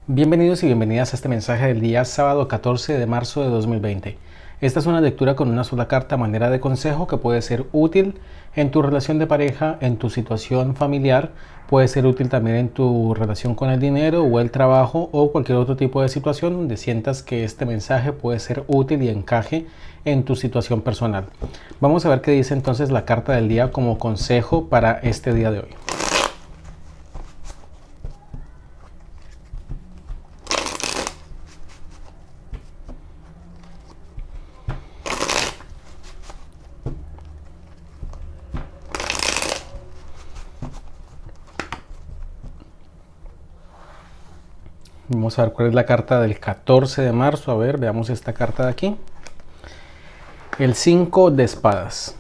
Bienvenidos y bienvenidas a este mensaje del día sábado 14 de marzo de 2020. Esta es una lectura con una sola carta a manera de consejo que puede ser útil en tu relación de pareja, en tu situación familiar, puede ser útil también en tu relación con el dinero o el trabajo o cualquier otro tipo de situación donde sientas que este mensaje puede ser útil y encaje en tu situación personal. Vamos a ver qué dice entonces la carta del día como consejo para este día de hoy. Vamos a ver cuál es la carta del 14 de marzo. A ver, veamos esta carta de aquí. El 5 de espadas.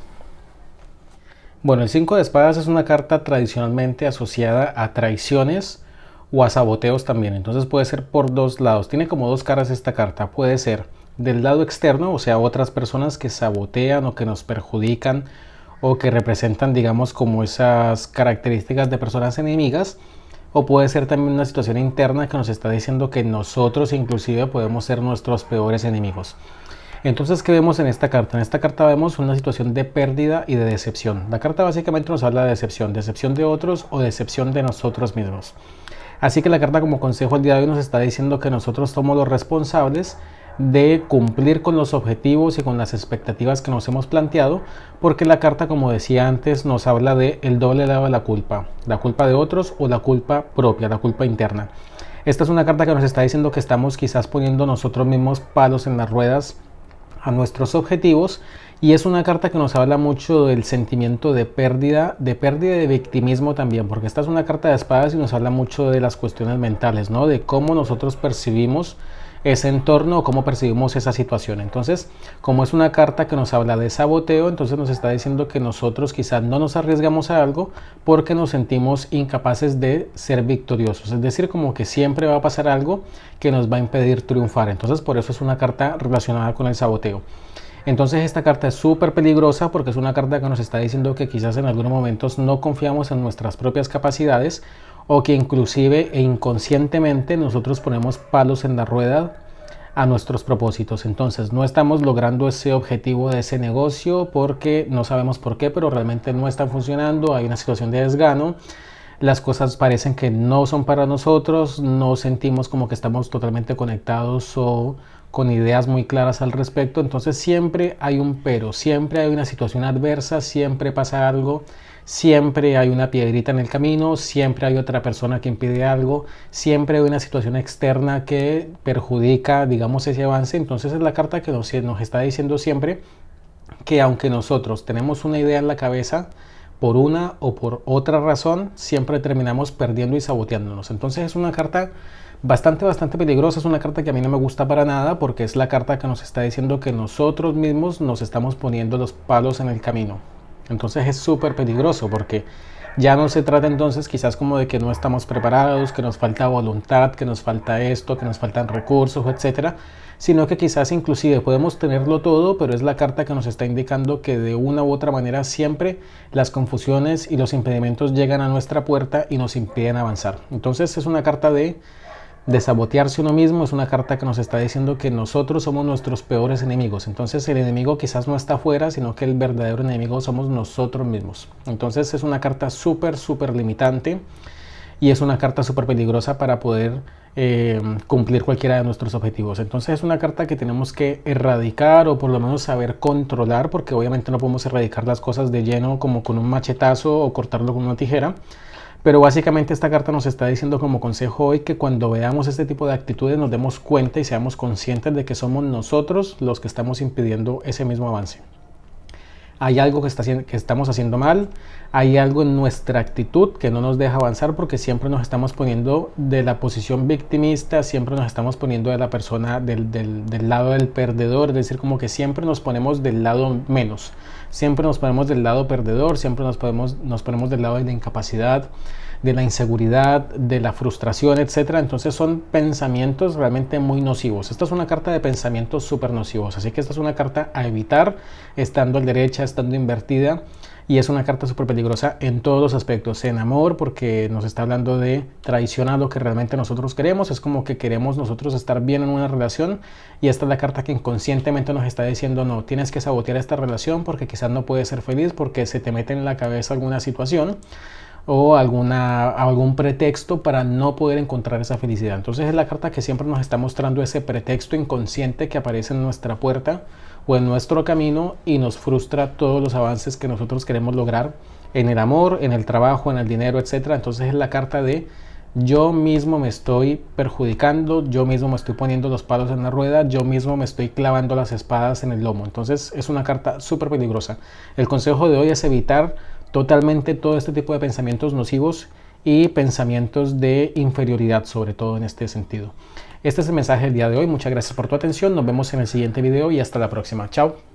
Bueno, el 5 de espadas es una carta tradicionalmente asociada a traiciones o a saboteos también. Entonces puede ser por dos lados. Tiene como dos caras esta carta. Puede ser del lado externo, o sea, otras personas que sabotean o que nos perjudican o que representan, digamos, como esas características de personas enemigas. O puede ser también una situación interna que nos está diciendo que nosotros inclusive podemos ser nuestros peores enemigos. Entonces, ¿qué vemos en esta carta? En esta carta vemos una situación de pérdida y de decepción. La carta básicamente nos habla de decepción, decepción de otros o decepción de nosotros mismos. Así que la carta como consejo el día de hoy nos está diciendo que nosotros somos los responsables de cumplir con los objetivos y con las expectativas que nos hemos planteado, porque la carta, como decía antes, nos habla de el doble lado de la culpa de otros o la culpa propia, la culpa interna. Esta es una carta que nos está diciendo que estamos quizás poniendo nosotros mismos palos en las ruedas a nuestros objetivos, y es una carta que nos habla mucho del sentimiento de pérdida y de victimismo también, porque esta es una carta de espadas y nos habla mucho de las cuestiones mentales, ¿no? De cómo nosotros percibimos ese entorno o cómo percibimos esa situación. Entonces, como es una carta que nos habla de saboteo, entonces nos está diciendo que nosotros quizás no nos arriesgamos a algo porque nos sentimos incapaces de ser victoriosos, es decir, como que siempre va a pasar algo que nos va a impedir triunfar. Entonces, por eso es una carta relacionada con el saboteo. Entonces esta carta es súper peligrosa porque es una carta que nos está diciendo que quizás en algunos momentos no confiamos en nuestras propias capacidades, o que inclusive e inconscientemente nosotros ponemos palos en la rueda a nuestros propósitos. Entonces no estamos logrando ese objetivo de ese negocio porque no sabemos por qué, pero realmente no están funcionando, hay una situación de desgano. Las cosas parecen que no son para nosotros, no sentimos como que estamos totalmente conectados o con ideas muy claras al respecto. Entonces siempre hay un pero, siempre hay una situación adversa, siempre pasa algo, siempre hay una piedrita en el camino, siempre hay otra persona que impide algo, siempre hay una situación externa que perjudica, digamos, ese avance. Entonces es la carta que nos está diciendo siempre que aunque nosotros tenemos una idea en la cabeza, por una o por otra razón, siempre terminamos perdiendo y saboteándonos. Entonces es una carta bastante peligrosa, es una carta que a mí no me gusta para nada porque es la carta que nos está diciendo que nosotros mismos nos estamos poniendo los palos en el camino. Entonces es súper peligroso porque ya no se trata entonces quizás como de que no estamos preparados, que nos falta voluntad, que nos falta esto, que nos faltan recursos, etcétera, sino que quizás inclusive podemos tenerlo todo, pero es la carta que nos está indicando que de una u otra manera siempre las confusiones y los impedimentos llegan a nuestra puerta y nos impiden avanzar. Entonces es una carta de sabotearse uno mismo, es una carta que nos está diciendo que nosotros somos nuestros peores enemigos. Entonces el enemigo quizás no está afuera, sino que el verdadero enemigo somos nosotros mismos. Entonces es una carta súper limitante y es una carta súper peligrosa para poder cumplir cualquiera de nuestros objetivos. Entonces es una carta que tenemos que erradicar o por lo menos saber controlar, porque obviamente no podemos erradicar las cosas de lleno como con un machetazo o cortarlo con una tijera. Pero básicamente esta carta nos está diciendo como consejo hoy que cuando veamos este tipo de actitudes nos demos cuenta y seamos conscientes de que somos nosotros los que estamos impidiendo ese mismo avance. Hay algo que estamos haciendo mal, hay algo en nuestra actitud que no nos deja avanzar porque siempre nos estamos poniendo de la posición victimista, siempre nos estamos poniendo de la persona del lado del perdedor, es decir, como que siempre nos ponemos del lado menos, siempre nos ponemos del lado perdedor, siempre nos ponemos del lado de la incapacidad, de la inseguridad, de la frustración, etcétera. Entonces son pensamientos realmente muy nocivos. Esta es una carta de pensamientos súper nocivos, así que esta es una carta a evitar estando al derecha, estando invertida. y es una carta súper peligrosa en todos los aspectos. En amor, porque nos está hablando de traición a lo que realmente nosotros queremos. Es como que queremos nosotros estar bien en una relación, y esta es la carta que inconscientemente nos está diciendo: no, tienes que sabotear esta relación porque quizás no puedes ser feliz, porque se te mete en la cabeza alguna situación o algún pretexto para no poder encontrar esa felicidad. Entonces es la carta que siempre nos está mostrando ese pretexto inconsciente que aparece en nuestra puerta o en nuestro camino y nos frustra todos los avances que nosotros queremos lograr en el amor, en el trabajo, en el dinero, etc. Entonces es la carta de: yo mismo me estoy perjudicando, yo mismo me estoy poniendo los palos en la rueda, yo mismo me estoy clavando las espadas en el lomo. Entonces es una carta súper peligrosa. El consejo de hoy es evitar totalmente todo este tipo de pensamientos nocivos y pensamientos de inferioridad, sobre todo en este sentido. Este es el mensaje del día de hoy. Muchas gracias por tu atención. Nos vemos en el siguiente video y hasta la próxima. Chao.